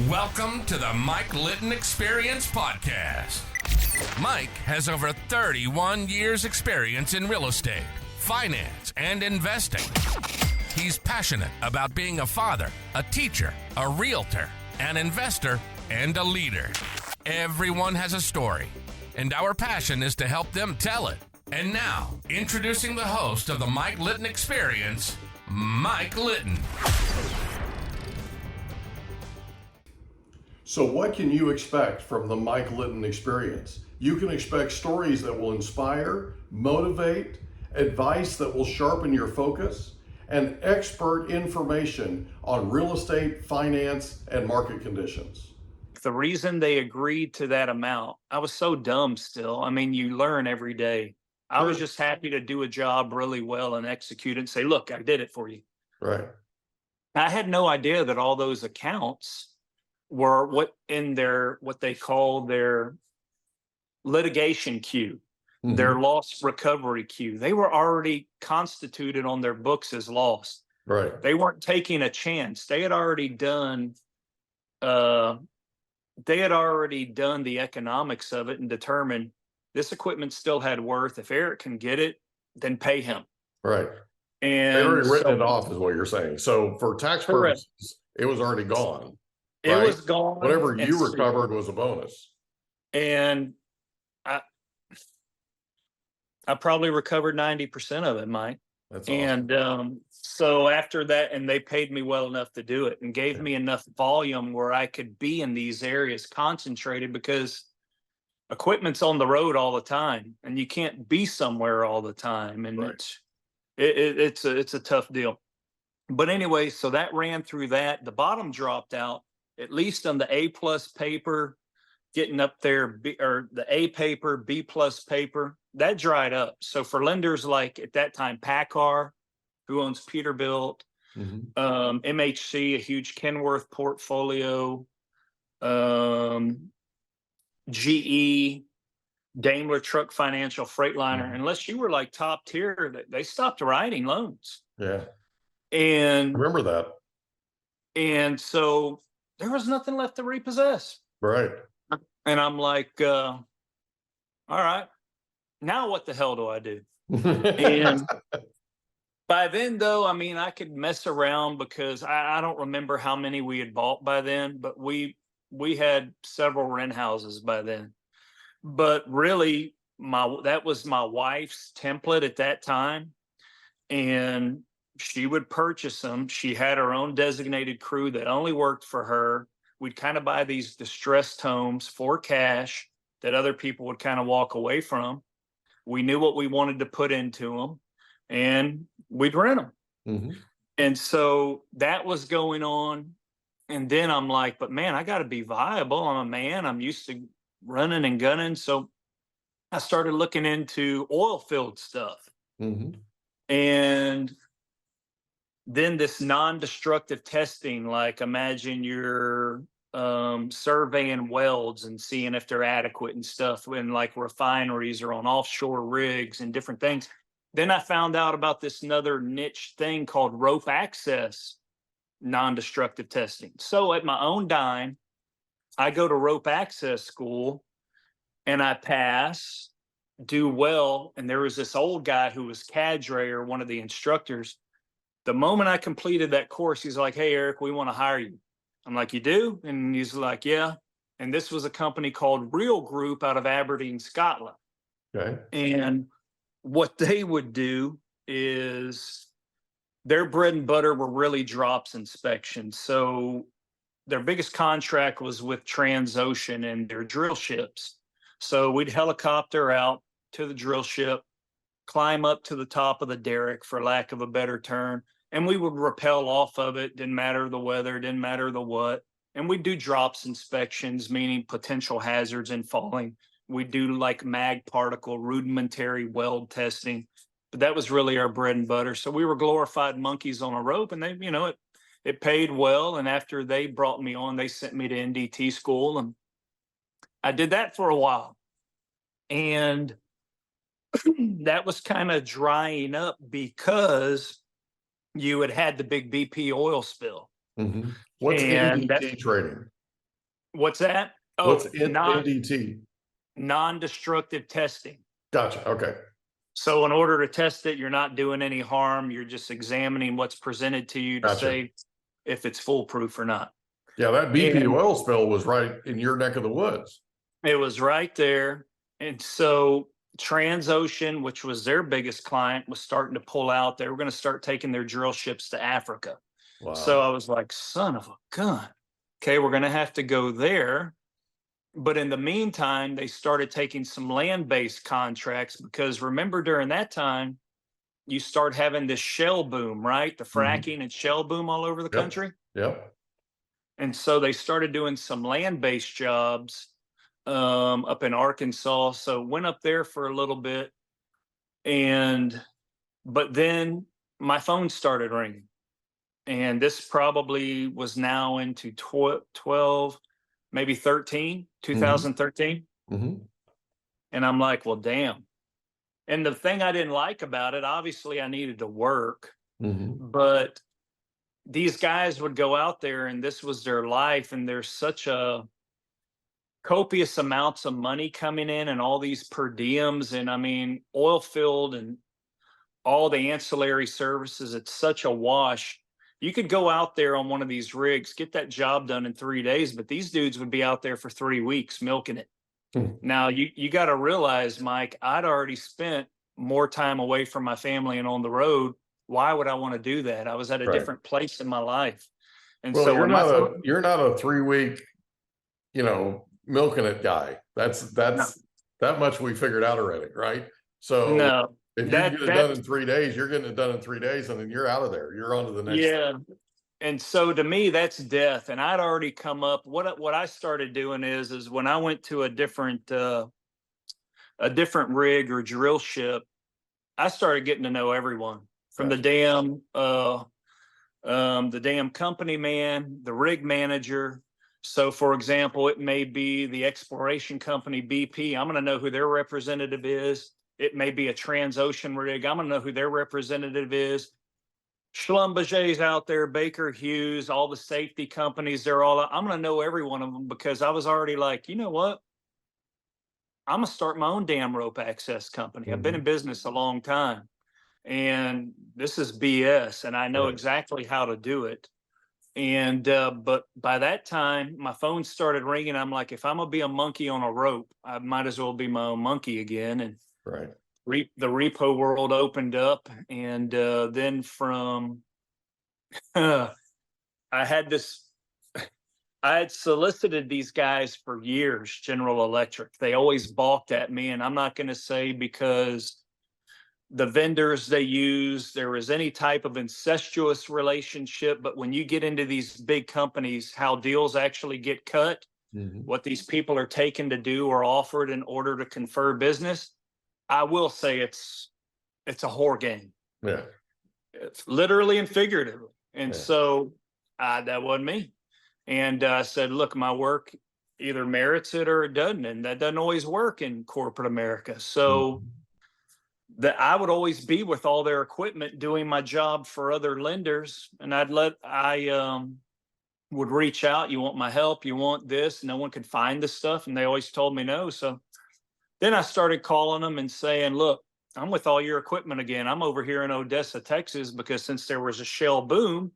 Welcome to the Mike Litton Experience Podcast. Mike has over 31 years experience in real estate, finance, and investing. He's passionate about being a father, a teacher, a realtor, an investor, and a leader. Everyone has a story, and our passion is to help them tell it. And now, introducing the host of the Mike Litton Experience, Mike Litton. So what can you expect from the Mike Litton Experience? You can expect stories that will inspire, motivate, advice that will sharpen your focus, and expert information on real estate, finance, and market conditions. The reason they agreed to that amount, I was so dumb still. I mean, you learn every day. I was just happy to do a job really well and execute it and say, look, I did it for you. Right. I had no idea that all those accounts were what they call their litigation queue, their loss recovery queue. They were already constituted on their books as lost. Right. They weren't taking a chance. They had already done the economics of it and determined this equipment still had worth. If Eric can get it, then pay him. Right. And they already written it off is what you're saying. So for tax purposes, it was already gone. It right? was gone. Whatever you recovered was a bonus. And I probably recovered 90% of it, Mike. That's awesome. And so after that, and they paid me well enough to do it and gave me enough volume where I could be in these areas concentrated, because equipment's on the road all the time and you can't be somewhere all the time. And it's a tough deal. But anyway, so that ran through that. The bottom dropped out, at least on the A+ paper, getting up there, or the A paper, B+ paper, that dried up. So for lenders like at that time, PACCAR, who owns Peterbilt, MHC, a huge Kenworth portfolio, GE, Daimler Truck Financial, Freightliner, unless you were like top tier, they stopped writing loans. Yeah. And I remember that. And so there was nothing left to repossess. Right. And I'm like, all right, now what the hell do I do? And by then, though, I mean, I could mess around because I don't remember how many we had bought by then, but we had several rent houses by then. But really, that was my wife's template at that time. And she would purchase them. She had her own designated crew that only worked for her. We'd kind of buy these distressed homes for cash that other people would kind of walk away from. We knew what we wanted to put into them, and we'd rent them. And so that was going on. And then I'm like, but man, I got to be viable. I'm a man. I'm used to running and gunning. So I started looking into oil field stuff. And then this non-destructive testing, like imagine you're surveying welds and seeing if they're adequate and stuff in like refineries or on offshore rigs and different things. Then I found out about this another niche thing called rope access non-destructive testing. So at my own dime, I go to rope access school and I pass, do well. And there was this old guy who was cadre, or one of the instructors. The moment I completed that course, he's like, hey, Eric, we want to hire you. I'm like, you do? And he's like, yeah. And this was a company called Real Group out of Aberdeen, Scotland. Okay. And what they would do is their bread and butter were really drops inspections. So their biggest contract was with Transocean and their drill ships. So we'd helicopter out to the drill ship, climb up to the top of the derrick, for lack of a better term, and we would rappel off of it. Didn't matter the weather, didn't matter the what. And we'd do drops inspections, meaning potential hazards in falling. We'd do like mag particle, rudimentary weld testing. But that was really our bread and butter. So we were glorified monkeys on a rope, and they, it paid well. And after they brought me on, they sent me to NDT school, and I did that for a while. And that was kind of drying up because you had the big BP oil spill. What's NDT trading? What's that? What's Oh, NDT? non-destructive testing. Gotcha. Okay. So in order to test it, you're not doing any harm. You're just examining what's presented to you to Gotcha. say if it's foolproof or not. Yeah, that BP And oil spill was right in your neck of the woods. it was right there. And so Transocean, which was their biggest client, was starting to pull out. They were going to start taking their drill ships to Africa. Wow. So I was like, son of a gun. Okay, we're going to have to go there. But in the meantime, they started taking some land-based contracts because remember during that time, you start having this shell boom, right? The fracking and shell boom all over the country. Yep. And so they started doing some land-based jobs up in Arkansas. So went up there for a little bit. But then my phone started ringing. And this probably was now into 12, maybe 2013. And I'm like, well, damn. And the thing I didn't like about it, obviously I needed to work, but these guys would go out there and this was their life. And there's such a copious amounts of money coming in and all these per diems. And I mean, oil field and all the ancillary services, it's such a wash. You could go out there on one of these rigs, get that job done in 3 days, but these dudes would be out there for 3 weeks milking it. Now, you got to realize, Mike, I'd already spent more time away from my family and on the road. Why would I want to do that? I was at a different place in my life. And well, so you're not a 3-week, milking it guy. That's that much we figured out already, right? So no, if you get it done in 3 days, you're getting it done in 3 days, and then you're out of there. You're on to the next. Yeah. And so to me, that's death. And I'd already come up. What I started doing is when I went to a different rig or drill ship, I started getting to know everyone from the damn company man, the rig manager. So for example, it may be the exploration company BP. I'm going to know who their representative is. It may be a Transocean rig. I'm going to know who their representative is. Schlumberger's out there, Baker Hughes, all the safety companies, I'm going to know every one of them because I was already like, you know what? I'm going to start my own damn rope access company. I've been in business a long time and this is BS and I know exactly how to do it. And, but by that time, my phone started ringing. I'm like, if I'm going to be a monkey on a rope, I might as well be my own monkey again. And the repo world opened up, and then from I had solicited these guys for years, General Electric. They always balked at me, and I'm not going to say because the vendors they use, there was any type of incestuous relationship, but when you get into these big companies, how deals actually get cut, what these people are taken to do or offered in order to confer business, I will say it's a whore game. Yeah. It's literally and figuratively. And so that wasn't me. And I said, look, my work either merits it or it doesn't. And that doesn't always work in corporate America. So that I would always be with all their equipment doing my job for other lenders. And I would reach out. You want my help? You want this? No one could find the stuff. And they always told me no. So then I started calling them and saying, look, I'm with all your equipment again. I'm over here in Odessa, Texas, because since there was a shell boom,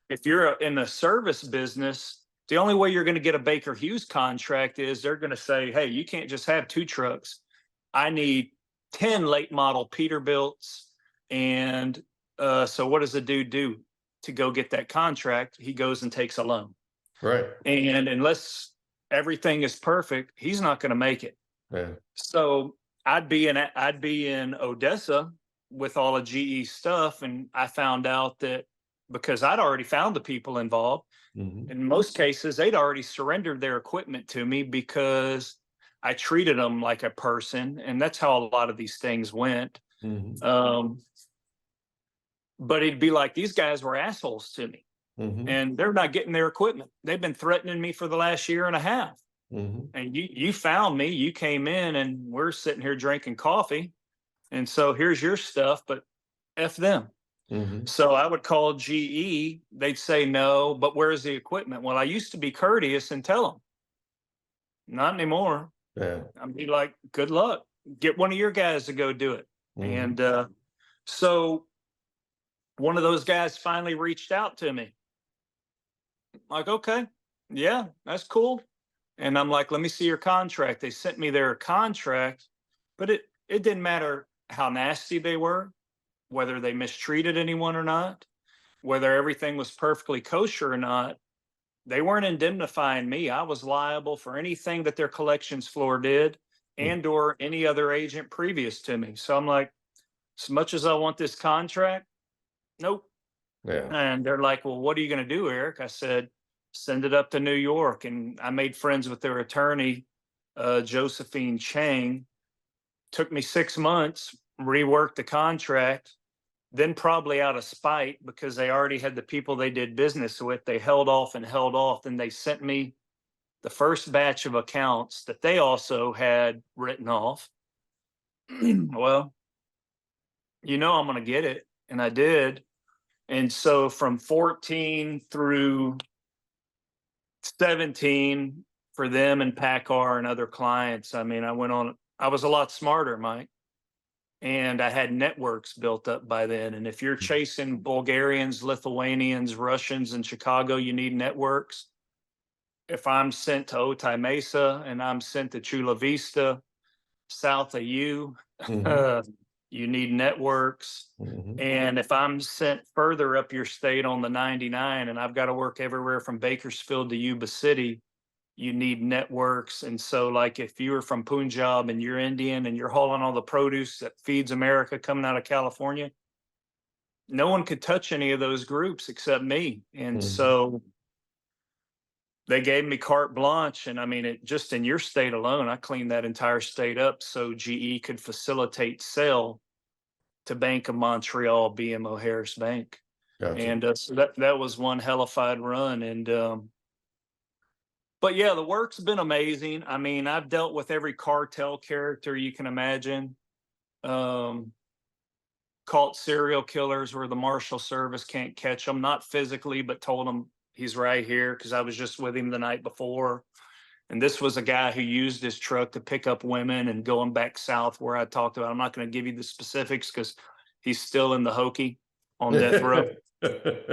if you're in the service business, the only way you're going to get a Baker Hughes contract is they're going to say, hey, you can't just have 2 trucks. I need 10 late model Peterbilts. And so what does the dude do to go get that contract? He goes and takes a loan. Right. And unless everything is perfect, he's not going to make it. Yeah. So I'd be in Odessa with all of GE stuff, and I found out that because I'd already found the people involved, in most cases they'd already surrendered their equipment to me because I treated them like a person, and that's how a lot of these things went. But it'd be like these guys were assholes to me, and they're not getting their equipment. They've been threatening me for the last year and a half. And you found me, you came in, and we're sitting here drinking coffee. And so here's your stuff, but F them. So I would call GE. They'd say no, but where's the equipment? Well, I used to be courteous and tell them, not anymore. Yeah. I'd be like, good luck. Get one of your guys to go do it. Mhm. And so one of those guys finally reached out to me. Like, okay, yeah, that's cool. And I'm like, let me see your contract. They sent me their contract, but it didn't matter how nasty they were, whether they mistreated anyone or not, whether everything was perfectly kosher or not. They weren't indemnifying me. I was liable for anything that their collections floor did and or any other agent previous to me. So I'm like, as much as I want this contract, nope. Yeah. And they're like, well, what are you going to do, Eric? I said, send it up to New York. And I made friends with their attorney, Josephine Chang. Took me 6 months, reworked the contract. Then probably out of spite, because they already had the people they did business with, they held off and held off. Then they sent me the first batch of accounts that they also had written off. Well, I'm going to get it. And I did. And so from 14 through 17 for them and PACCAR and other clients, I mean, I was a lot smarter, Mike. And I had networks built up by then. And if you're chasing Bulgarians, Lithuanians, Russians in Chicago, you need networks. If I'm sent to Otay Mesa and I'm sent to Chula Vista, south of you, you need networks. And if I'm sent further up your state on the 99 and I've got to work everywhere from Bakersfield to Yuba City, you need networks. And so like if you're from Punjab and you're Indian and you're hauling all the produce that feeds America coming out of California, no one could touch any of those groups except me. And so they gave me carte blanche. And I mean, just in your state alone, I cleaned that entire state up so GE could facilitate sale to Bank of Montreal, BMO Harris Bank. Gotcha. And so that was one hellified run. And but yeah, the work's been amazing. I mean, I've dealt with every cartel character you can imagine. Caught serial killers where the Marshal Service can't catch them, not physically, but told him he's right here because I was just with him the night before. And this was a guy who used his truck to pick up women and going back south where I talked about. I'm not going to give you the specifics because he's still in the hokey on death row.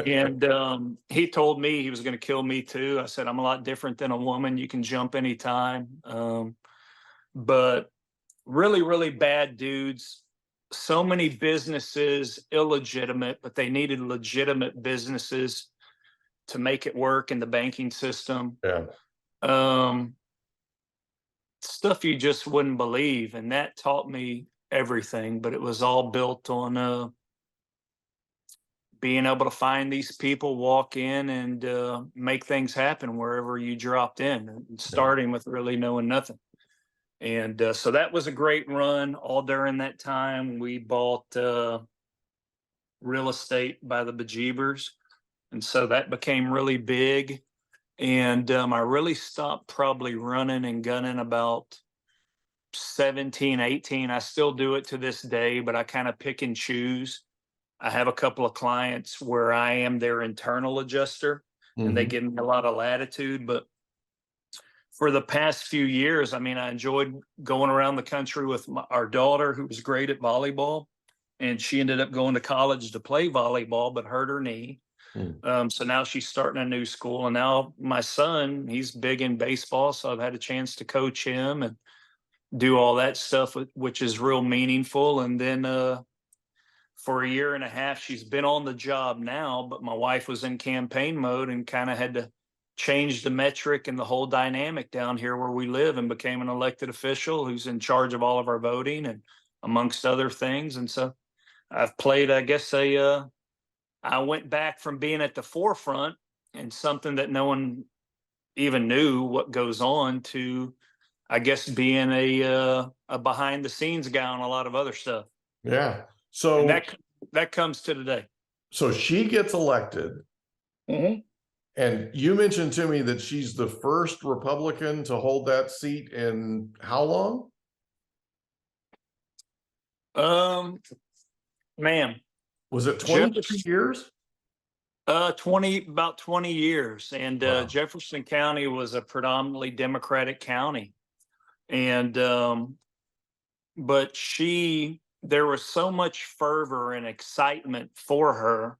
And he told me he was going to kill me too. I said, I'm a lot different than a woman. You can jump anytime. But really, really bad dudes. So many businesses, illegitimate, but they needed legitimate businesses to make it work in the banking system. Yeah. Stuff you just wouldn't believe. And that taught me everything, but it was all built on being able to find these people, walk in and make things happen wherever you dropped in, starting with really knowing nothing. And so that was a great run. All during that time, we bought real estate by the bejeebers. And so that became really big. And I really stopped probably running and gunning about 17, 18. I still do it to this day, but I kind of pick and choose. I have a couple of clients where I am their internal adjuster and they give me a lot of latitude. But for the past few years, I mean, I enjoyed going around the country with our daughter, who was great at volleyball. And she ended up going to college to play volleyball, but hurt her knee. So now she's starting a new school. And now my son, he's big in baseball. So I've had a chance to coach him and do all that stuff, which is real meaningful. And then for a year and a half, she's been on the job now, but my wife was in campaign mode and kind of had to change the metric and the whole dynamic down here where we live, and became an elected official who's in charge of all of our voting and amongst other things. And so I've played, I guess, I went back from being at the forefront and something that no one even knew what goes on to, I guess, being a behind the scenes guy on a lot of other stuff. Yeah. So and that comes to today. So she gets elected. And you mentioned to me that she's the first Republican to hold that seat in how long? Man, Was it 22 years? About 20 years. And Wow. Jefferson County was a predominantly Democratic county. And, but there was so much fervor and excitement for her.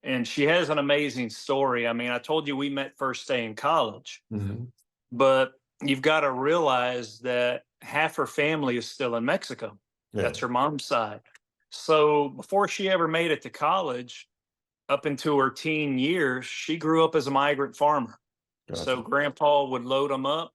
And she has an amazing story. I mean, I told you we met first day in college, Mm-hmm. but you've got to realize that half her family is still in Mexico. Yeah. That's her mom's side. So before she ever made it to college, up into her teen years, she grew up as a migrant farmer. Gotcha. So grandpa would load them up,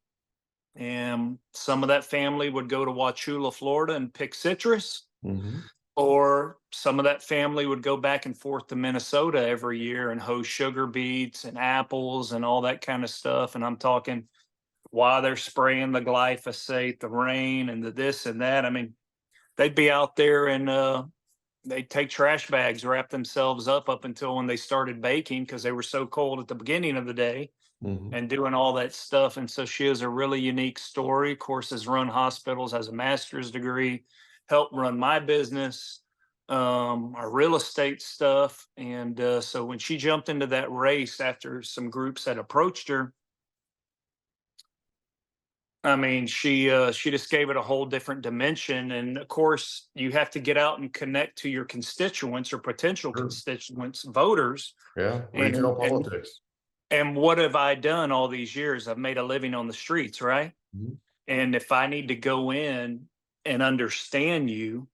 and some of that family would go to Wauchula, Florida and pick citrus, Mm-hmm. or some of that family would go back and forth to Minnesota every year and hoe sugar beets and apples and all that kind of stuff. And I'm talking while they're spraying the glyphosate, the rain and the this and that. I mean, they'd be out there and they'd take trash bags, wrap themselves up until when they started baking because they were so cold at the beginning of the day. Mm-hmm. And doing all that stuff. And so she has a really unique story. Of course, has run hospitals, has a master's degree, helped run my business, our real estate stuff. And so when she jumped into that race after some groups had approached her, I mean, she just gave it a whole different dimension. And of course, you have to get out and connect to your constituents or potential Sure. constituents, voters. Yeah. Retail politics. And what have I done all these years? I've made a living on the streets, right? Mm-hmm. And if I need to go in and understand you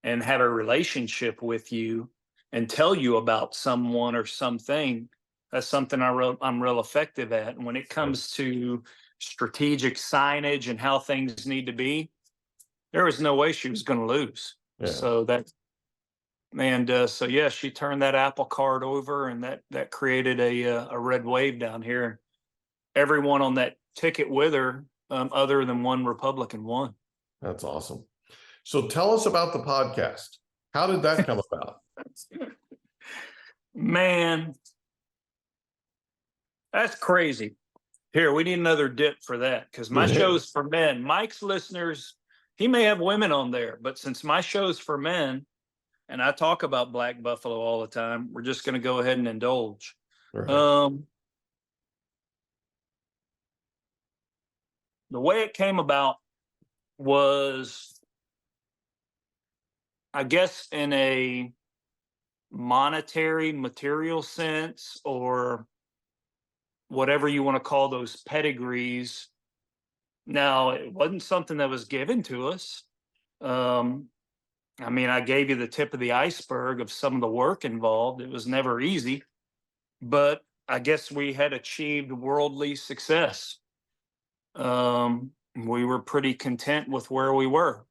and have a relationship with you and tell you about someone or something, that's something I'm real effective at. And when it comes to strategic signage and how things need to be, there was no way she was going to lose. Yeah. So she turned that Apple Card over, and that created a red wave down here. Everyone on that ticket with her, other than one Republican, won. That's awesome. So tell us about the podcast. How did that come about? Man, that's crazy. Here, we need another dip for that because my show's for men. Mike's listeners, he may have women on there, but since my show's for men, and I talk about Black Buffalo all the time, we're just going to go ahead and indulge. Right. The way it came about was, I guess, in a monetary, material sense, or whatever you want to call those pedigrees. Now, it wasn't something that was given to us. I mean, I gave you the tip of the iceberg of some of the work involved. It was never easy, but I guess we had achieved worldly success. We were pretty content with where we were.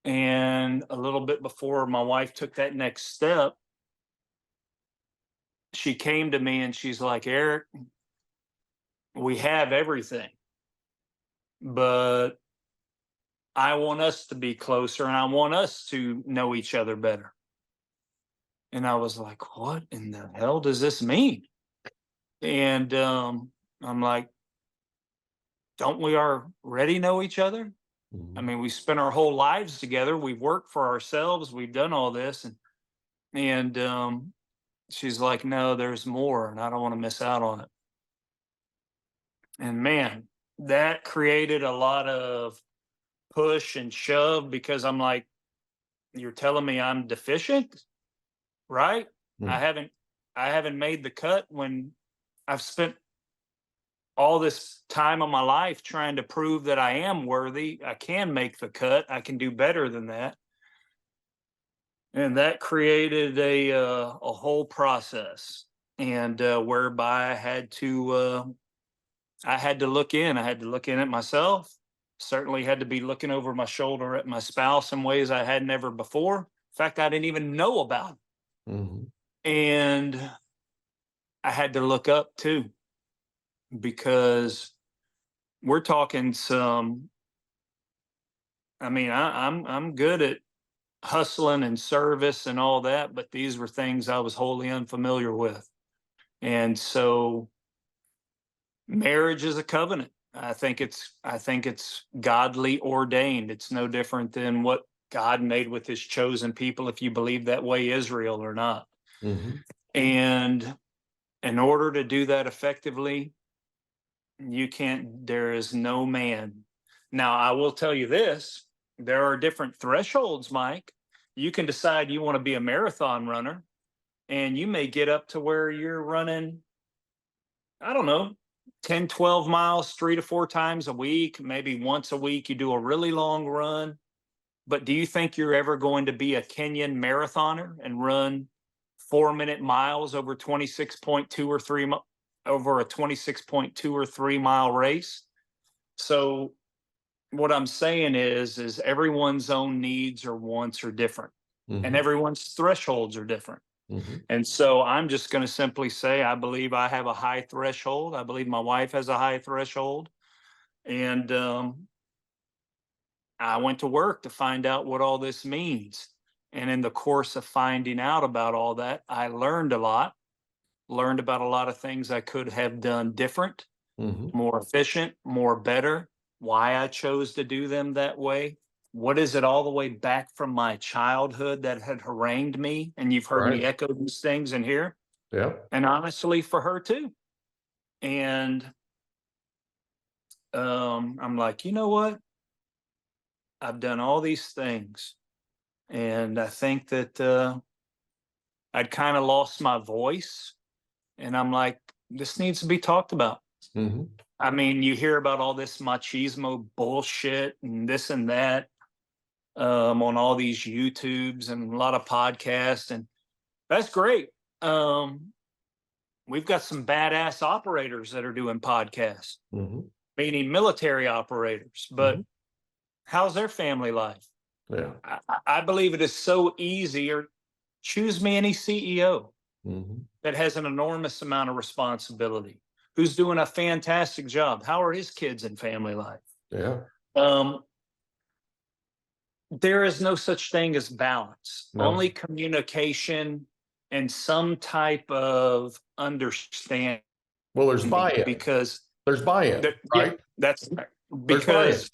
And a little bit before my wife took that next step, she came to me and she's like, Eric, we have everything, but I want us to be closer and I want us to know each other better. And I was like, what in the hell does this mean? And I'm like, don't we already know each other? Mm-hmm. I mean, we spent our whole lives together. We've worked for ourselves. We've done all this. And she's like, no, there's more, and I don't want to miss out on it. And man, that created a lot of push and shove because I'm like, you're telling me I'm deficient, right? Mm. I haven't made the cut when I've spent all this time of my life trying to prove that I am worthy. I can make the cut. I can do better than that. And that created a whole process, and whereby I had to look in. I had to look in at myself. Certainly had to be looking over my shoulder at my spouse in ways I had never before. In fact, I didn't even know about it. Mm-hmm. And I had to look up too, because we're talking some. I mean, I'm good at hustling and service and all that, but these were things I was wholly unfamiliar with. And so marriage is a covenant. I think it's godly ordained. It's no different than what God made with his chosen people, if you believe that way, Israel or not. Mm-hmm. And in order to do that effectively, there is no man. Now, I will tell you this, there are different thresholds, Mike. You can decide you want to be a marathon runner, and you may get up to where you're running, I don't know, 10, 12 miles 3 to 4 times a week. Maybe once a week you do a really long run. But do you think you're ever going to be a Kenyan marathoner and run 4-minute miles over 26.2 or 3 over a 26.2 or 3 mile race? So what I'm saying is everyone's own needs or wants are different, and everyone's thresholds are different. And so I'm just going to simply say, I believe I have a high threshold. I believe my wife has a high threshold. And I went to work to find out what all this means. And in the course of finding out about all that, I learned a lot, learned about a lot of things I could have done different, more efficient, more better, why I chose to do them that way. What is it all the way back from my childhood that had harangued me? And you've heard me echo these things in here. Yeah. And honestly, for her too. And I'm like, you know what? I've done all these things. And I think that I'd kind of lost my voice. And I'm like, this needs to be talked about. I mean, you hear about all this machismo bullshit and this and that on all these YouTubes and a lot of podcasts, and that's great. We've got some badass operators that are doing podcasts, meaning military operators, but how's their family life? Yeah. I believe it is so easy, or choose me any CEO that has an enormous amount of responsibility, who's doing a fantastic job. How are his kids and family life? Yeah. There is no such thing as balance, No. only communication and some type of understanding. Well, there's buy-in. Because there's buy-in, right? Yeah, that's because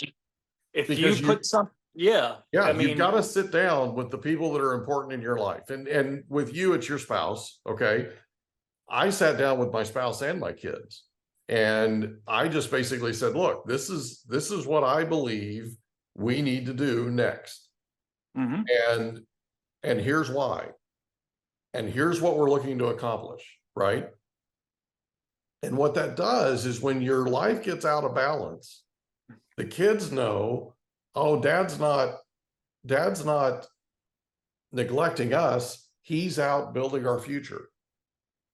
if Because you put some, yeah, I mean, you've got to sit down with the people that are important in your life. And with you, it's your spouse. Okay. I sat down with my spouse and my kids, and I just basically said, look, this is what I believe we need to do next. And here's why. And here's what we're looking to accomplish, right? And what that does is when your life gets out of balance, the kids know, oh, dad's not neglecting us. He's out building our future.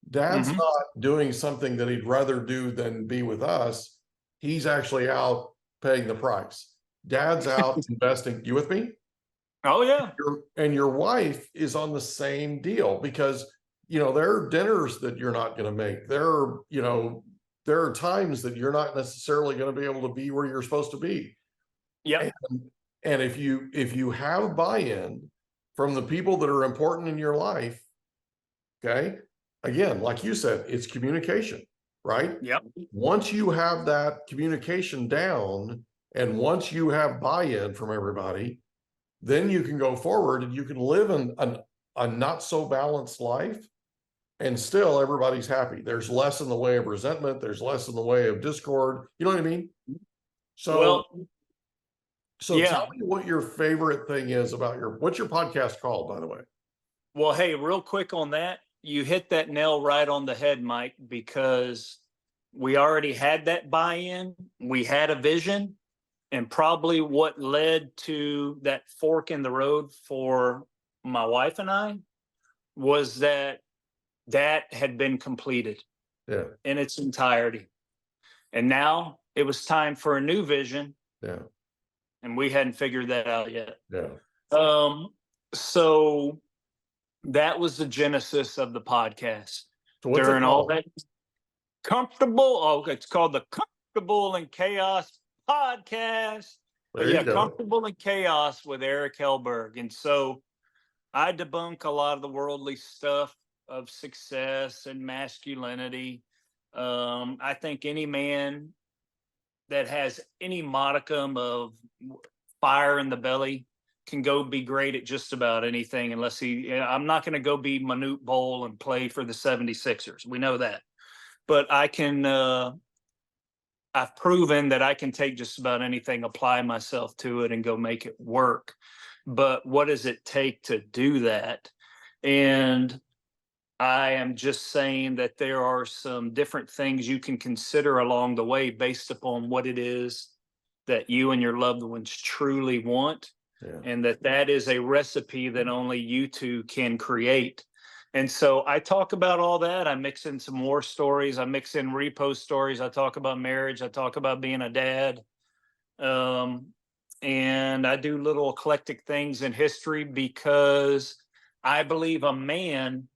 Dad's not doing something that he'd rather do than be with us. He's actually out paying the price. Dad's out investing. You with me? Oh yeah. And your wife is on the same deal, because there are dinners that you're not going to make. There are times that you're not necessarily going to be able to be where you're supposed to be. Yeah. And if you have buy-in from the people that are important in your life, okay, again, like you said, it's communication, right? Yep. Once you have that communication down, and once you have buy-in from everybody, then you can go forward and you can live in a not so balanced life, and still everybody's happy. There's less in the way of resentment. There's less in the way of discord. You know what I mean? So tell me what your favorite thing is about what's your podcast called, by the way? Well, hey, real quick on that, you hit that nail right on the head, Mike, because we already had that buy-in. We had a vision, and probably what led to that fork in the road for my wife and I was that had been completed in its entirety. And now it was time for a new vision. Yeah. And we hadn't figured that out yet. Yeah. So that was the genesis of the podcast. So what's during all that it's called the Comfortable in Chaos podcast. Comfortable in Chaos with Eric Hellberg. And so I debunk a lot of the worldly stuff of success and masculinity. I think any man that has any modicum of fire in the belly can go be great at just about anything unless I'm not going to go be Manute Bol and play for the 76ers. We know that. But I can, I've proven that I can take just about anything, apply myself to it, and go make it work. But what does it take to do that? And I am just saying that there are some different things you can consider along the way based upon what it is that you and your loved ones truly want. Yeah. And that is a recipe that only you two can create. And so I talk about all that. I mix in some war stories. I mix in repost stories. I talk about marriage. I talk about being a dad. And I do little eclectic things in history because I believe a man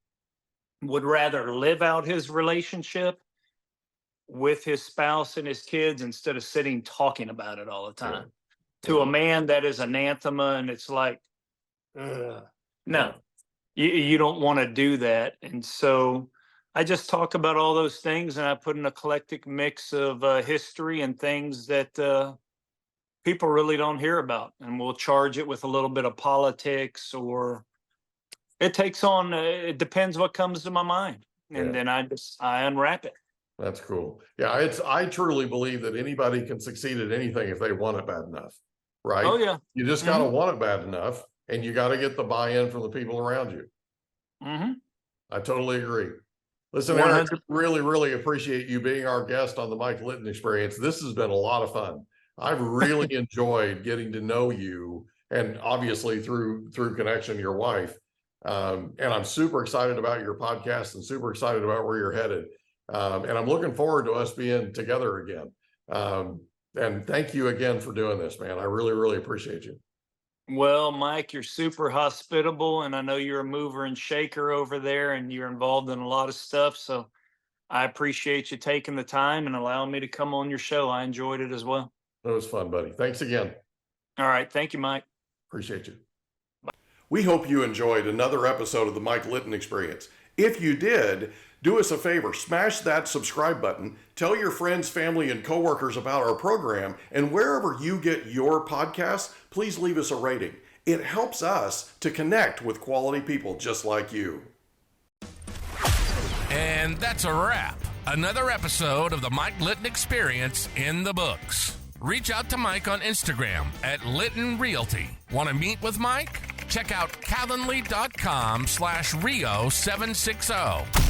would rather live out his relationship with his spouse and his kids instead of sitting talking about it all the time. Yeah. To a man, that is anathema, and it's like, no, you don't want to do that. And so I just talk about all those things, and I put an eclectic mix of history and things that people really don't hear about, and we'll charge it with a little bit of politics, or it takes on, it depends what comes to my mind. And then I unwrap it. That's cool. Yeah. I truly believe that anybody can succeed at anything if they want it bad enough, right? Oh yeah. You just got to want it bad enough, and you got to get the buy-in from the people around you. I totally agree. Listen, 100%. Eric, really, really appreciate you being our guest on the Mike Litton Experience. This has been a lot of fun. I've really enjoyed getting to know you, and obviously through connection, your wife. And I'm super excited about your podcast and super excited about where you're headed. And I'm looking forward to us being together again. And thank you again for doing this, man. I really, really appreciate you. Well, Mike, you're super hospitable, and I know you're a mover and shaker over there, and you're involved in a lot of stuff. So I appreciate you taking the time and allowing me to come on your show. I enjoyed it as well. It was fun, buddy. Thanks again. All right. Thank you, Mike. Appreciate you. We hope you enjoyed another episode of the Mike Litton Experience. If you did, do us a favor, smash that subscribe button, tell your friends, family, and coworkers about our program, and wherever you get your podcasts, please leave us a rating. It helps us to connect with quality people just like you. And that's a wrap. Another episode of the Mike Litton Experience in the books. Reach out to Mike on Instagram at Litton Realty. Want to meet with Mike? Check out calendly.com/Rio760.